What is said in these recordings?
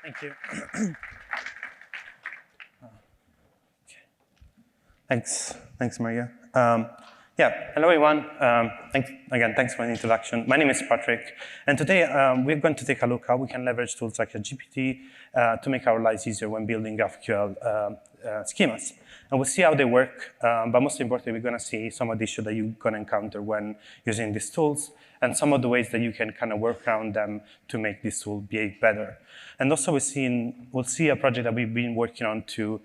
Thank you. Thanks, Maria. Hello everyone. Thanks for the introduction. My name is Patrick, and today we're going to take a look how we can leverage tools like ChatGPT to make our lives easier when building GraphQL schemas. And we'll see how they work, but most importantly, we're going to see some of the issues that you're going to encounter when using these tools, and some of the ways that you can kind of work around them to make this tool behave better. And also we'll see a project that we've been working on to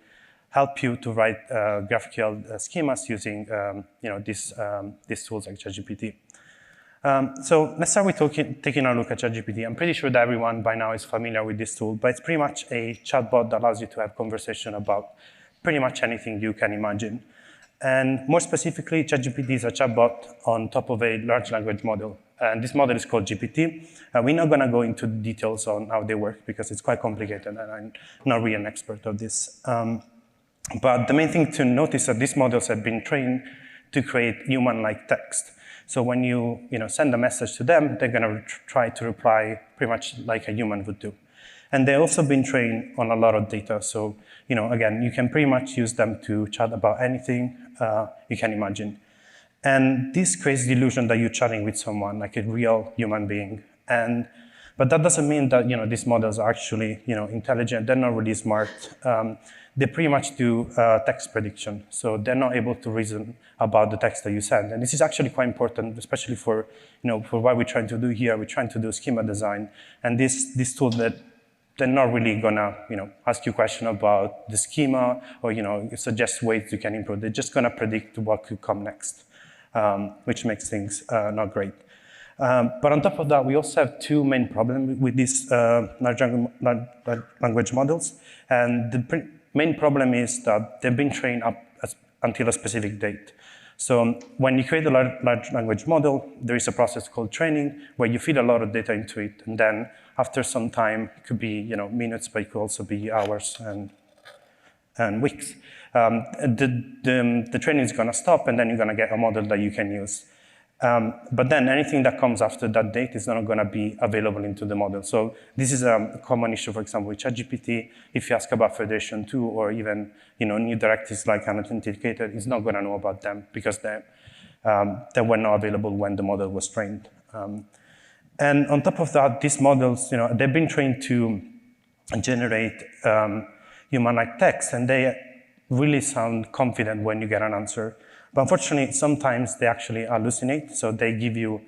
help you to write GraphQL schemas using these tools like ChatGPT. So let's start with taking a look at ChatGPT. I'm pretty sure that everyone by now is familiar with this tool, but it's pretty much a chatbot that allows you to have conversation about pretty much anything you can imagine. And more specifically, ChatGPT is a chatbot on top of a large language model. And this model is called GPT. We're not going to go into details on how they work because it's quite complicated, and I'm not really an expert of this. But the main thing to notice is that these models have been trained to create human-like text. So when you send a message to them, they're going to try to reply pretty much like a human would do. And they've also been trained on a lot of data. So again, you can pretty much use them to chat about anything you can imagine. And this creates the illusion that you're chatting with someone, like a real human being. But that doesn't mean that these models are actually intelligent. They're not really smart. They pretty much do text prediction. So they're not able to reason about the text that you send. And this is actually quite important, especially for what we're trying to do here. We're trying to do schema design. And this tool that they're not really gonna ask you a question about the schema or suggest ways you can improve. They're just gonna predict what could come next, which makes things not great. But on top of that, we also have two main problems with these large language models. And the main problem is that they've been trained up until a specific date. So when you create a large language model, there is a process called training where you feed a lot of data into it. And then after some time, it could be minutes, but it could also be hours and weeks. The training is going to stop, and then you're going to get a model that you can use. But then anything that comes after that date is not going to be available into the model. So this is a common issue, for example, with ChatGPT. If you ask about Federation 2 or even new directives like unauthenticated, it's not going to know about them because they were not available when the model was trained. And on top of that, these models, they've been trained to generate human-like text, and they really sound confident when you get an answer. But unfortunately, sometimes they actually hallucinate, so they give you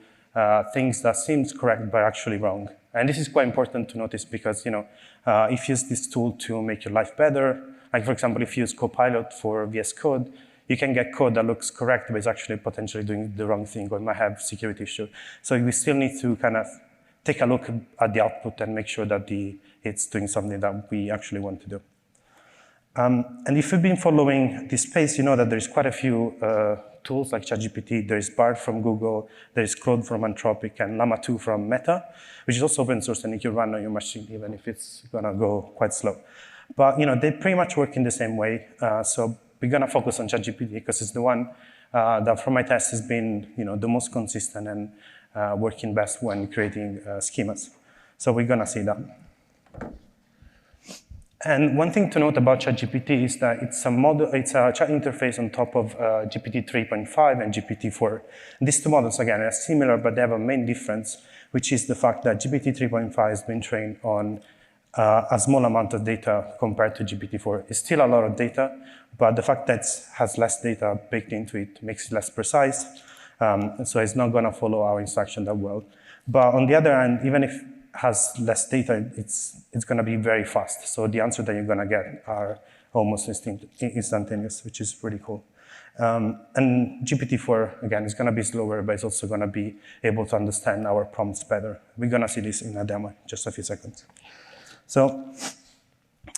things that seems correct but actually wrong. And this is quite important to notice because if you use this tool to make your life better, like for example, if you use Copilot for VS Code, you can get code that looks correct but is actually potentially doing the wrong thing or might have security issue. So we still need to kind of take a look at the output and make sure that it's doing something that we actually want to do. And if you've been following this space, you know that there's quite a few tools like ChatGPT. There is Bard from Google, there is Claude from Anthropic, and Llama 2 from Meta, which is also open source and you can run on your machine even if it's gonna go quite slow. But they pretty much work in the same way. So we're gonna focus on ChatGPT because it's the one that from my test has been the most consistent and working best when creating schemas. So we're gonna see that. And one thing to note about ChatGPT is that it's a chat interface on top of GPT 3.5 and GPT-4. These two models, again, are similar, but they have a main difference, which is the fact that GPT 3.5 has been trained on a small amount of data compared to GPT-4. It's still a lot of data, but the fact that it has less data baked into it makes it less precise. So it's not going to follow our instruction that well. But on the other hand, even if has less data, it's going to be very fast. So the answer that you're going to get are almost instantaneous, which is pretty cool. And GPT-4, again, is going to be slower, but it's also going to be able to understand our prompts better. We're going to see this in a demo in just a few seconds. So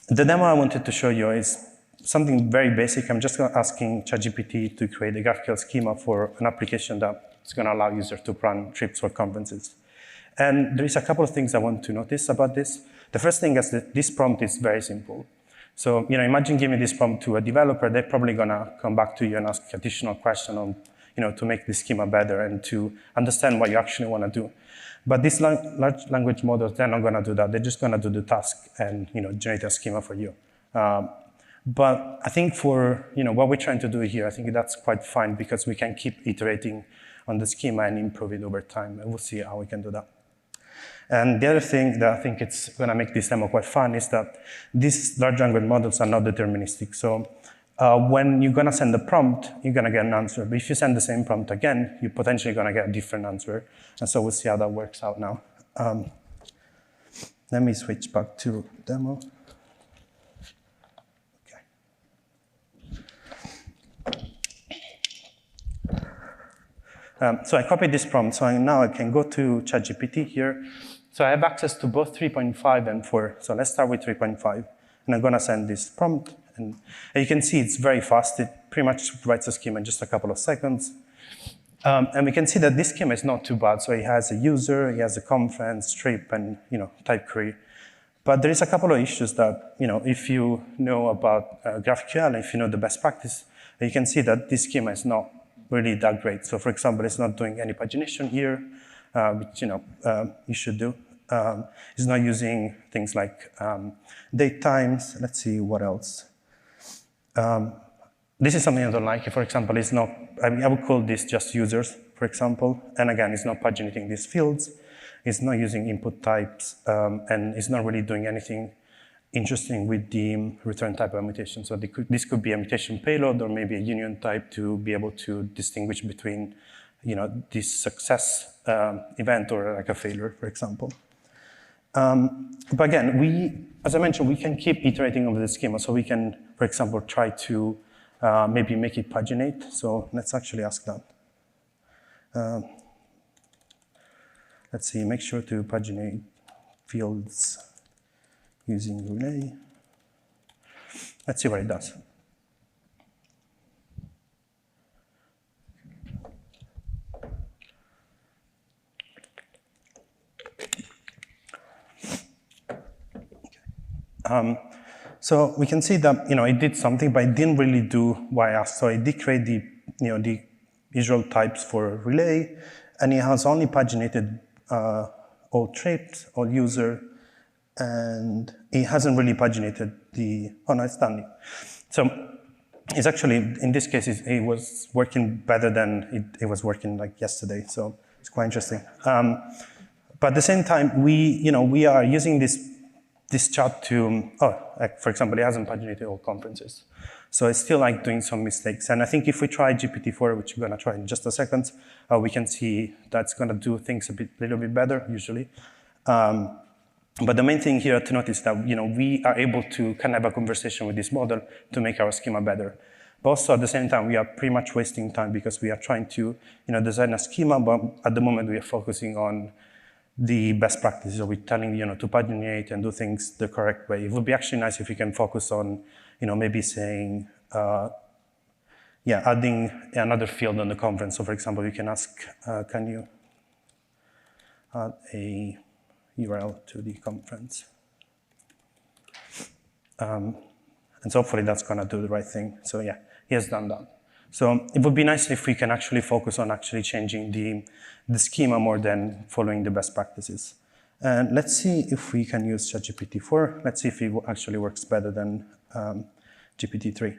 the demo I wanted to show you is something very basic. I'm just asking ChatGPT to create a GraphQL schema for an application that is going to allow users to plan trips or conferences. And there is a couple of things I want to notice about this. The first thing is that this prompt is very simple. So, imagine giving this prompt to a developer, they're probably gonna come back to you and ask additional questions on, to make the schema better and to understand what you actually want to do. But these large language models, they're not going to do that. They're just going to do the task and generate a schema for you. But I think for what we're trying to do here, I think that's quite fine because we can keep iterating on the schema and improve it over time, and we'll see how we can do that. And the other thing that I think it's going to make this demo quite fun is that these large language models are not deterministic. So when you're going to send a prompt, you're going to get an answer. But if you send the same prompt again, you're potentially going to get a different answer. And so we'll see how that works out now. Let me switch back to demo. So I copied this prompt, so now I can go to ChatGPT here. So I have access to both 3.5 and 4. So let's start with 3.5. And I'm going to send this prompt. And you can see it's very fast. It pretty much writes a schema in just a couple of seconds. And we can see that this schema is not too bad. So it has a user, it has a conference, strip, and type query. But there is a couple of issues that, if you know about GraphQL, and if you know the best practice, you can see that this schema is not really that great. So for example, it's not doing any pagination here, which you should do. It's not using things like date times. Let's see what else. This is something I don't like. For example, it's not, I would call this just users, for example. And again, it's not paginating these fields. It's not using input types, and it's not really doing anything interesting with the return type of mutation. So this could be a mutation payload or maybe a union type to be able to distinguish between, this success event or like a failure, for example. But again, as I mentioned, we can keep iterating over the schema. So we can, for example, try to maybe make it paginate. So let's actually ask that. Let's see, make sure to paginate fields using relay. Let's see what it does. So we can see that it did something, but it didn't really do what I asked. So it did create the the usual types for relay, and it has only paginated all trips, all user, and it hasn't really paginated the, oh no, it's done. So it's actually, in this case, it was working better than it was working like yesterday. So it's quite interesting. But at the same time, we are using this chart to, like for example, it hasn't paginated all conferences. So it's still like doing some mistakes. And I think if we try GPT-4, which we're gonna try in just a second, we can see that's gonna do things a little bit better, usually. But the main thing here to notice that we are able to kind of have a conversation with this model to make our schema better. But also at the same time, we are pretty much wasting time because we are trying to design a schema, but at the moment we are focusing on the best practices. So we're telling to paginate and do things the correct way. It would be actually nice if we can focus on maybe saying adding another field on the conference. So for example, we can ask, can you add a URL to the conference? And so hopefully that's going to do the right thing. So yeah, he has done that. So it would be nice if we can actually focus on actually changing the schema more than following the best practices. And let's see if we can use ChatGPT-4. Let's see if it actually works better than GPT-3.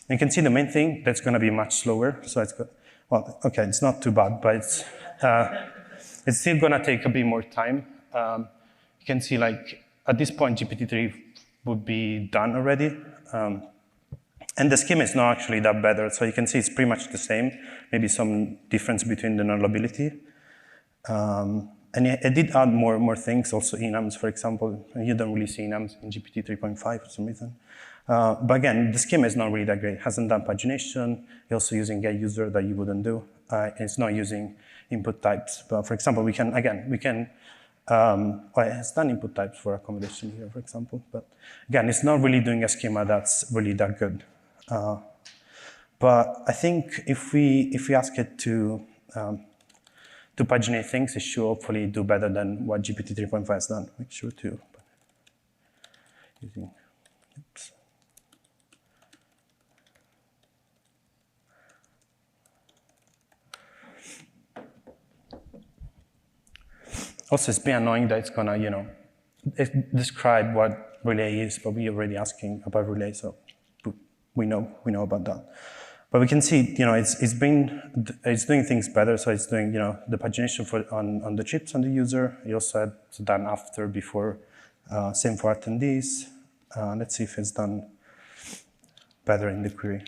You can see the main thing, that's going to be much slower. So it's good. Well, okay, it's not too bad, but it's still going to take a bit more time. You can see, like, at this point, GPT-3 would be done already. And the schema is not actually that better. So you can see it's pretty much the same, maybe some difference between the nullability. And it did add more things, also enums, for example. You don't really see enums in GPT 3.5 for some reason. But again, the schema is not really that great. It hasn't done pagination. It's also using getUser that you wouldn't do. And it's not using input types. But for example, it has done input types for accommodation here, for example. But again, it's not really doing a schema that's really that good. But I think if we ask it to paginate things, it should hopefully do better than what GPT 3.5 has done. Make sure to using. Oops. Also, it's been annoying that it's gonna, describe what relay is, but we're already asking about relay, so we know about that. But we can see, it's doing things better. So it's doing, the pagination on the chips on the user. You also had done after, before, same for attendees. Let's see if it's done better in the query.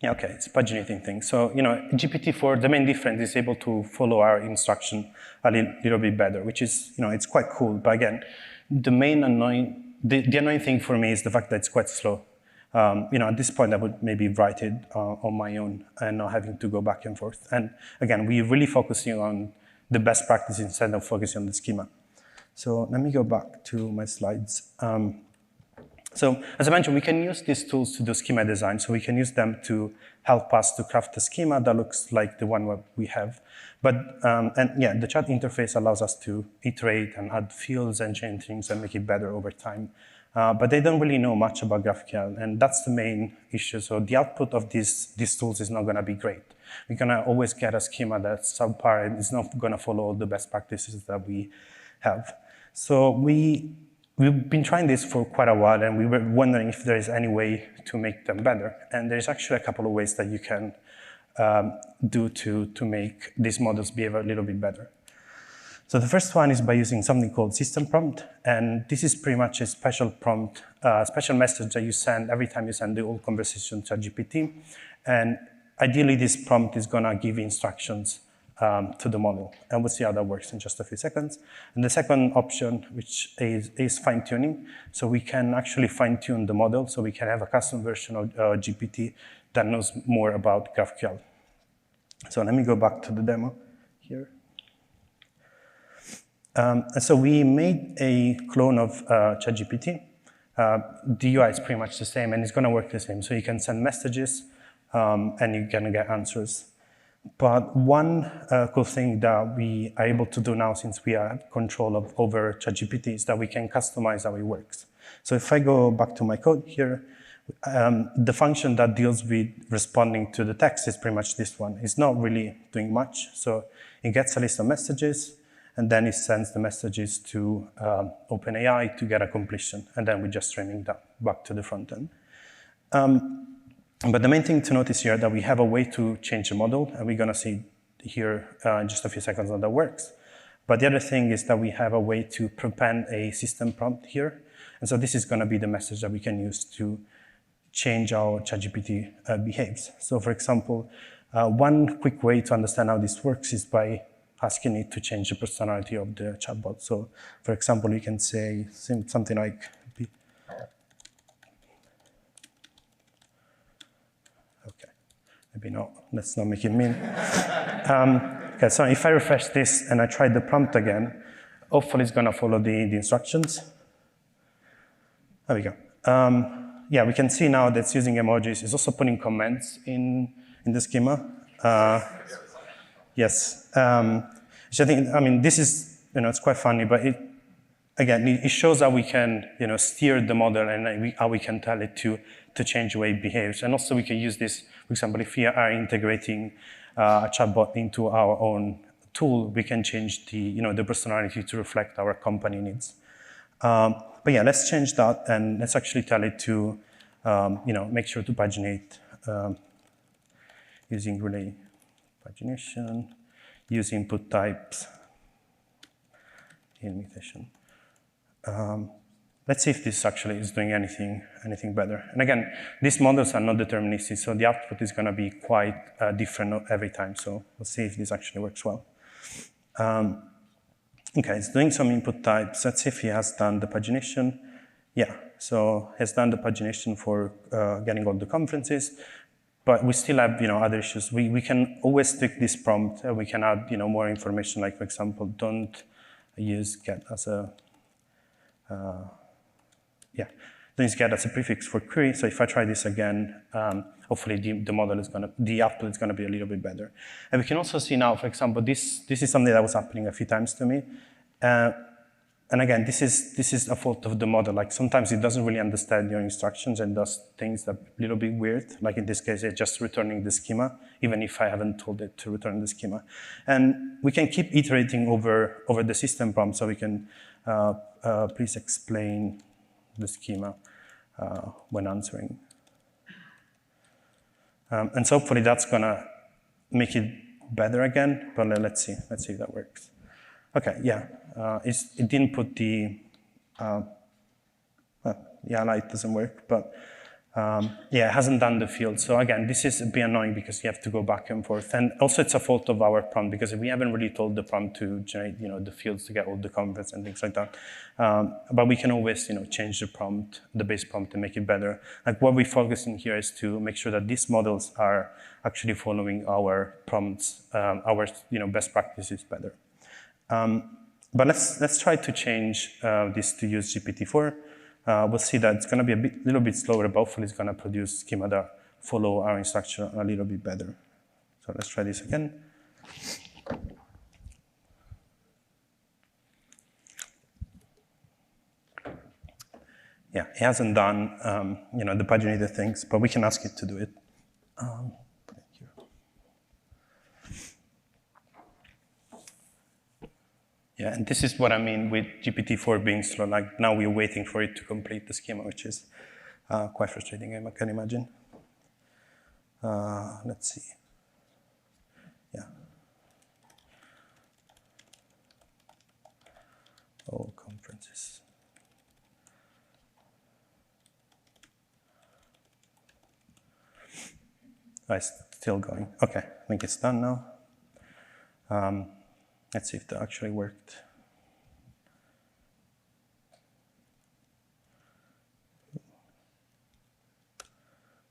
Yeah, okay, it's a paginating thing. So, GPT-4, the main difference is able to follow our instruction a little bit better, which is, it's quite cool. But again, the annoying thing for me is the fact that it's quite slow. At this point, I would maybe write it on my own and not having to go back and forth. And again, we're really focusing on the best practice instead of focusing on the schema. So let me go back to my slides. So as I mentioned, we can use these tools to do schema design. So we can use them to help us to craft a schema that looks like the one we have. But, the chat interface allows us to iterate and add fields and change things and make it better over time. But they don't really know much about GraphQL, and that's the main issue. So the output of these tools is not going to be great. We're going to always get a schema that's subpar and it's not going to follow all the best practices that we have. So we've been trying this for quite a while, and we were wondering if there is any way to make them better. And there's actually a couple of ways that you can do to make these models behave a little bit better. So the first one is by using something called system prompt. And this is pretty much a special prompt, special message that you send every time you send the whole conversation to ChatGPT. And ideally, this prompt is going to give instructions to the model. And we'll see how that works in just a few seconds. And the second option, which is fine-tuning. So we can actually fine-tune the model. So we can have a custom version of GPT that knows more about GraphQL. So let me go back to the demo here. So we made a clone of ChatGPT. The UI is pretty much the same, and it's going to work the same. So you can send messages, and you can get answers. But one cool thing that we are able to do now, since we have control over ChatGPT, is that we can customize how it works. So if I go back to my code here, the function that deals with responding to the text is pretty much this one. It's not really doing much. So it gets a list of messages, and then it sends the messages to OpenAI to get a completion. And then we're just streaming that back to the front end. But the main thing to notice here is that we have a way to change the model, and we're going to see here in just a few seconds how that works. But the other thing is that we have a way to prepend a system prompt here. And so this is going to be the message that we can use to change how ChatGPT behaves. So for example, one quick way to understand how this works is by asking it to change the personality of the chatbot. So for example, you can say something like, okay, maybe not, let's not make it mean. Okay, so if I refresh this and I try the prompt again, hopefully it's going to follow the instructions. There we go. Yeah, we can see now that it's using emojis. It's also putting comments in the schema. Yes. Which I think, this is, it's quite funny, but it shows how we can, steer the model and how we can tell it to change the way it behaves. And also we can use this, for example, if we are integrating a chatbot into our own tool, we can change the personality to reflect our company needs. But yeah, let's change that and let's actually tell it to, make sure to paginate using relay pagination, use input types, imitation. Let's see if this actually is doing anything better. And again, these models are not deterministic, so the output is going to be quite different every time. So we'll see if this actually works well. Okay, it's doing some input types. Let's see if he has done the pagination. Yeah, so he has done the pagination for getting all the conferences, but we still have other issues. We can always tweak this prompt. We can add more information, like for example, don't use get as a don't use get as a prefix for query. So if I try this again, hopefully the output is gonna be a little bit better. And we can also see now, for example, this is something that was happening a few times to me. And again, this is a fault of the model. Like sometimes it doesn't really understand your instructions and does things that are a little bit weird. Like in this case, it's just returning the schema, even if I haven't told it to return the schema. And we can keep iterating over the system prompt, so we can please explain the schema when answering. And so hopefully that's gonna make it better again, but let's see if that works. Okay, yeah, it didn't put the, yeah, light doesn't work, but yeah, it hasn't done the field. So again, this is a bit annoying because you have to go back and forth. And also it's a fault of our prompt because we haven't really told the prompt to generate, the fields to get all the comments and things like that. But we can always, change the prompt, the base prompt, and make it better. Like what we're focusing here is to make sure that these models are actually following our prompts, our, best practices better. But let's try to change this to use GPT-4. We'll see that it's going to be a little bit slower, but hopefully it's going to produce schema that follow our instruction a little bit better. So let's try this again. Yeah, it hasn't done the paginated things, but we can ask it to do it. Yeah, and this is what I mean with GPT-4 being slow. Like now we're waiting for it to complete the schema, which is quite frustrating, I can imagine. Let's see. Yeah. Oh, conferences. Oh, it's still going. Okay, I think it's done now. Let's see if that actually worked.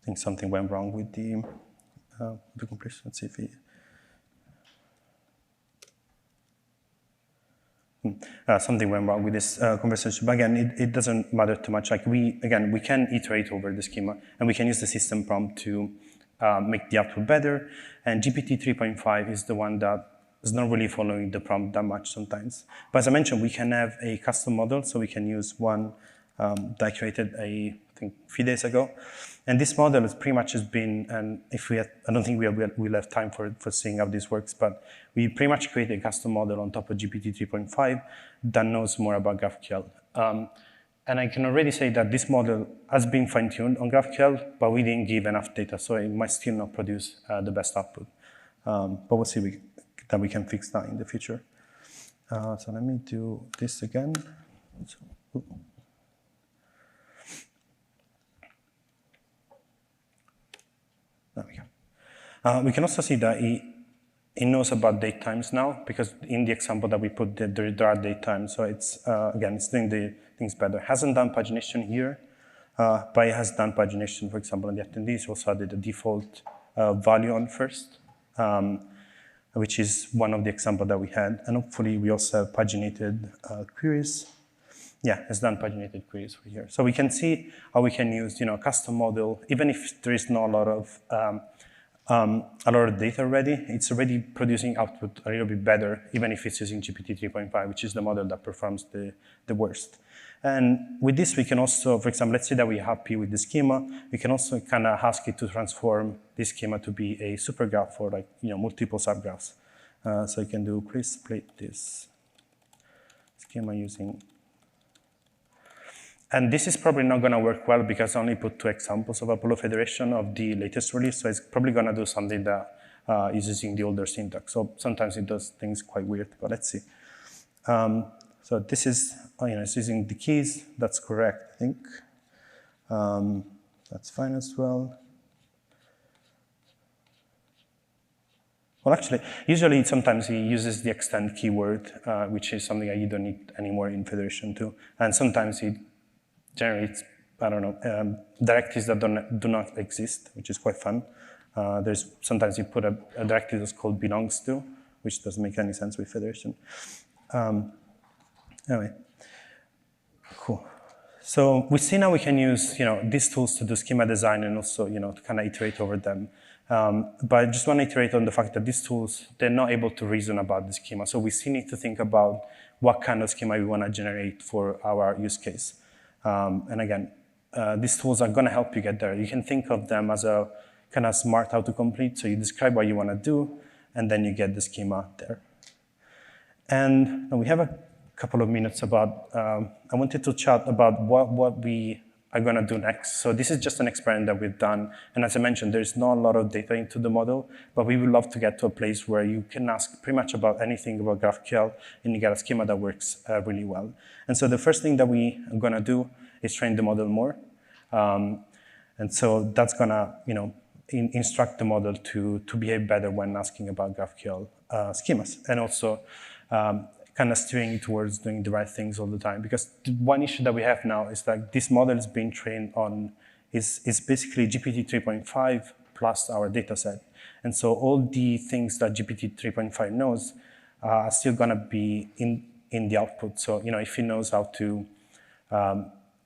I think something went wrong with the completion. Let's see if something went wrong with this conversation. But again, it doesn't matter too much. Like we can iterate over the schema, and we can use the system prompt to make the output better. And GPT 3.5 is the one that is not really following the prompt that much sometimes. But as I mentioned, we can have a custom model, so we can use one that I created I think a few days ago. And this model has pretty much been, and I don't think we'll have time for seeing how this works, but we pretty much created a custom model on top of GPT 3.5 that knows more about GraphQL. And I can already say that this model has been fine-tuned on GraphQL, but we didn't give enough data, so it might still not produce the best output. But we'll see that we can fix that in the future. So let me do this again. There we go. We can also see that it knows about date times now, because in the example that we put, there are date times. So it's, again, it's doing the things better. It hasn't done pagination here, but it has done pagination, for example, in the attendees. Also added the default value on first, which is one of the examples that we had. And hopefully we also have paginated queries. Yeah, it's done paginated queries for here. So we can see how we can use, a custom model, even if there is not a lot of data already. It's already producing output a little bit better, even if it's using GPT 3.5, which is the model that performs the worst. And with this, we can also, for example, let's say that we're happy with the schema. We can also kind of ask it to transform this schema to be a supergraph for multiple subgraphs. So you can do, please split this schema using. And this is probably not going to work well because I only put 2 examples of Apollo Federation of the latest release. So it's probably going to do something that is using the older syntax. So sometimes it does things quite weird, but let's see. So this is, it's using the keys. That's correct, I think. That's fine as well. Well, actually, usually sometimes he uses the extend keyword, which is something that you don't need anymore in Federation 2. And sometimes he generates, I don't know, directives that do not exist, which is quite fun. Sometimes you put a directive that's called belongs to, which doesn't make any sense with Federation. Anyway, cool. So we see now we can use these tools to do schema design and also to kind of iterate over them. But I just want to iterate on the fact that these tools, they're not able to reason about the schema. So we still need to think about what kind of schema we want to generate for our use case. And again, these tools are going to help you get there. You can think of them as a kind of smart autocomplete. So you describe what you want to do, and then you get the schema there. And we have a couple of minutes about, I wanted to chat about what we are going to do next. So this is just an experiment that we've done. And as I mentioned, there's not a lot of data into the model, but we would love to get to a place where you can ask pretty much about anything about GraphQL, and you get a schema that works really well. And so the first thing that we are going to do is train the model more. And so that's going to instruct the model to behave better when asking about GraphQL schemas. And also kind of steering towards doing the right things all the time. Because the one issue that we have now is that this model is being trained on, is basically GPT 3.5 plus our data set. And so all the things that GPT 3.5 knows are still gonna be in the output. So if it knows how to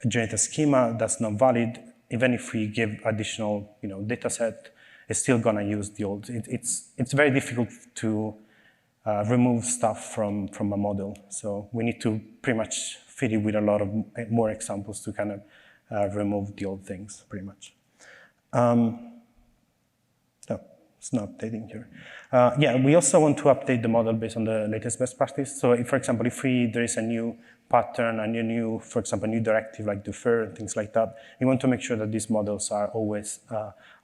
generate a schema that's not valid, even if we give additional data set, it's still gonna use the old. It's very difficult to remove stuff from a model. So we need to pretty much feed it with a lot of more examples to kind of remove the old things, pretty much. No, it's not updating here. Yeah, we also want to update the model based on the latest best practice. So if, for example, if there is a new pattern, a new, for example, new directive like defer and things like that, we want to make sure that these models are always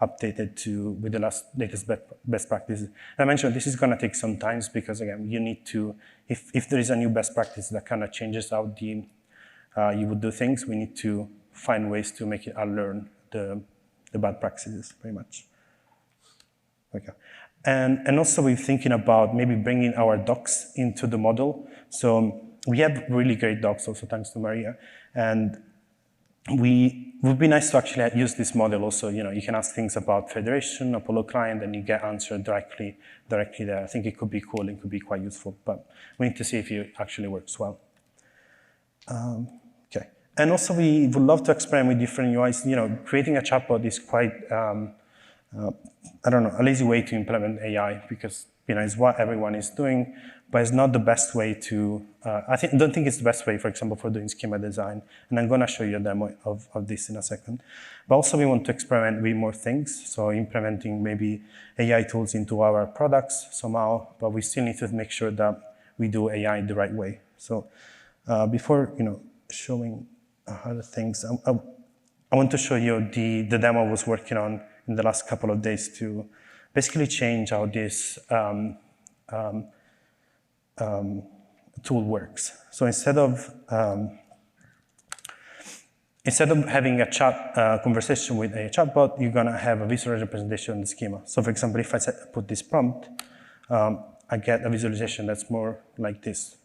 updated with the latest best practices. I mentioned this is going to take some time because, again, you need to, if there is a new best practice that kind of changes how you would do things, we need to find ways to make it unlearn the bad practices, pretty much. Okay. And also we're thinking about maybe bringing our docs into the model. So we have really great docs also, thanks to Maria. And it would be nice to actually use this model also. You can ask things about federation, Apollo client, and you get answered directly there. I think it could be cool, it could be quite useful, but we need to see if it actually works well. Okay. And also we would love to experiment with different UIs. Creating a chatbot is quite, I don't know, a lazy way to implement AI because it's what everyone is doing, but it's not the best way to, don't think it's the best way, for example, for doing schema design. And I'm going to show you a demo of this in a second. But also we want to experiment with more things. So implementing maybe AI tools into our products somehow, but we still need to make sure that we do AI the right way. So before, showing other things, I want to show you the demo I was working on in the last couple of days to basically change how this tool works. So instead of having a chat conversation with a chatbot, you're going to have a visual representation of the schema. So for example, if I put this prompt, I get a visualization that's more like this,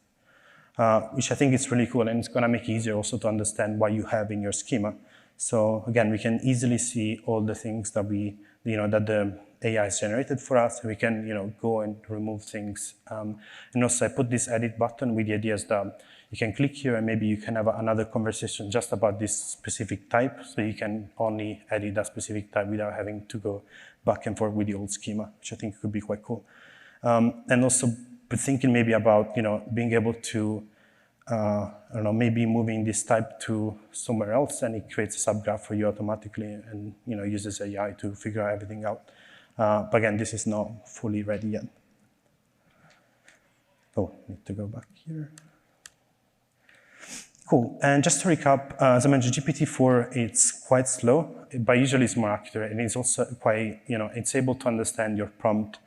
which I think is really cool, and it's going to make it easier also to understand what you have in your schema. So again, we can easily see all the things that that the AI has generated for us. We can, go and remove things. And also I put this edit button with the ideas that you can click here and maybe you can have another conversation just about this specific type. So you can only edit that specific type without having to go back and forth with the old schema, which I think could be quite cool. And also thinking maybe about, being able to, maybe moving this type to somewhere else, and it creates a subgraph for you automatically and, uses AI to figure everything out. But again, this is not fully ready yet. Oh, need to go back here. Cool, and just to recap, as I mentioned, GPT-4, it's quite slow, but usually it's more accurate, and it's also quite, it's able to understand your prompt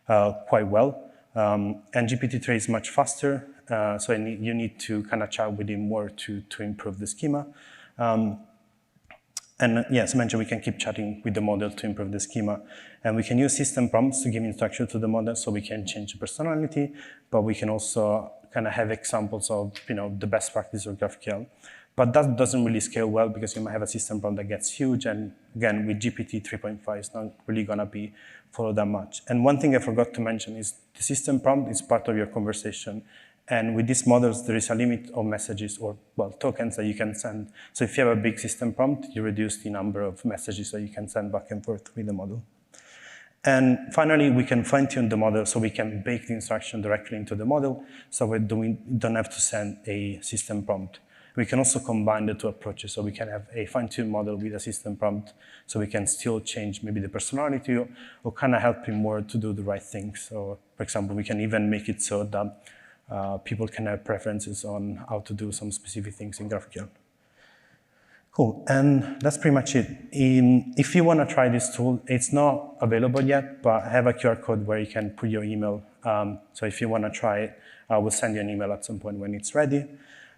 quite well. And GPT-3 is much faster, so you need to kind of chat with him more to improve the schema. And as I mentioned, we can keep chatting with the model to improve the schema. And we can use system prompts to give instruction to the model so we can change the personality, but we can also kind of have examples of the best practice of GraphQL. But that doesn't really scale well because you might have a system prompt that gets huge. And again, with GPT 3.5, it's not really going to be followed that much. And one thing I forgot to mention is the system prompt is part of your conversation. And with these models, there is a limit of messages or, well, tokens that you can send. So if you have a big system prompt, you reduce the number of messages that you can send back and forth with the model. And finally, we can fine-tune the model so we can bake the instruction directly into the model so we don't have to send a system prompt. We can also combine the two approaches, so we can have a fine-tuned model with a system prompt so we can still change maybe the personality or kind of help him more to do the right things. So, for example, we can even make it so that people can have preferences on how to do some specific things in GraphQL. Cool, and that's pretty much it. If you want to try this tool, it's not available yet, but I have a QR code where you can put your email. So if you want to try it, I will send you an email at some point when it's ready.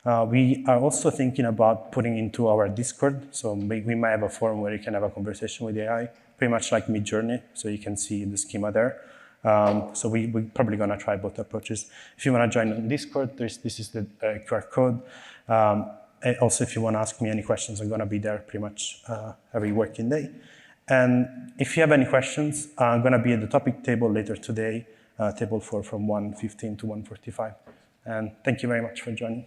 We are also thinking about putting into our Discord. So we might have a forum where you can have a conversation with AI, pretty much like Midjourney, so you can see the schema there. So we're probably going to try both approaches. If you want to join on Discord, this is the QR code. Also, if you want to ask me any questions, I'm going to be there pretty much every working day. And if you have any questions, I'm going to be at the topic table later today, table 4 from 1:15 to 1:45. And thank you very much for joining.